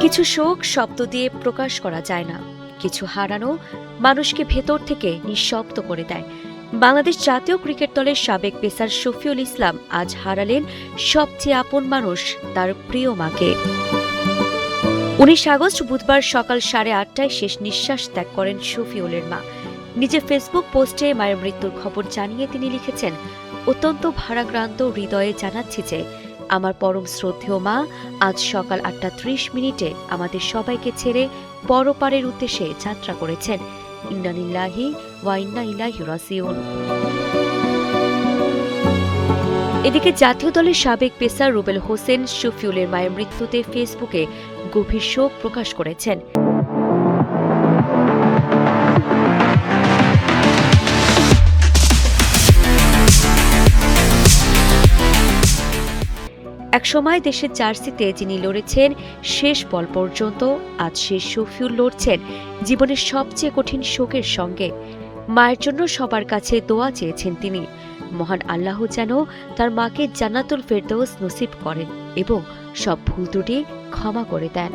কিছু শোক শব্দ দিয়ে প্রকাশ করা যায় না, কিছু হারানো মানুষকে ভেতর থেকে নিঃশব্দ করে দেয়। বাংলাদেশ জাতীয় ক্রিকেট দলের সাবেক পেসার শফিউল ইসলাম আজ হারালেন সবচেয়ে আপন মানুষ, তার প্রিয় মাকে। 19 আগস্ট বুধবার সকাল 8:30টায় শেষ নিঃশ্বাস ত্যাগ করেন শফিউলের মা। নিজের ফেসবুক পোস্টে মায়ের মৃত্যুর খবর জানিয়ে তিনি লিখেছেন, অত্যন্ত ভারাক্রান্ত হৃদয়ে জানাচ্ছি যে আমার পরম শ্রদ্ধেয় মা আজ সকাল 8:30 আমাদের সবাইকে ছেড়ে পরপারের উদ্দেশ্যে যাত্রা করেছেন। ইন্না লিল্লাহি ওয়া ইন্না ইলাইহি রাজিউন। এদিকে জাতীয় দলের সাবেক পেসার রুবেল হোসেন শফিউলের মায়ের মৃত্যুতে ফেসবুকে গভীর শোক প্রকাশ করেছেন। একসময় দেশের জার্সিতে যিনি লড়েছেন শেষ বল পর্যন্ত, আজ শেষ শফিউল লড়ছেন জীবনের সবচেয়ে কঠিন শোকের সঙ্গে। মায়ের জন্য সবার কাছে দোয়া চেয়েছেন তিনি। মহান আল্লাহ যেন তার মাকে জান্নাতুল ফেরদৌস নসিব করেন এবং সব ভুল ত্রুটি ক্ষমা করে দেন।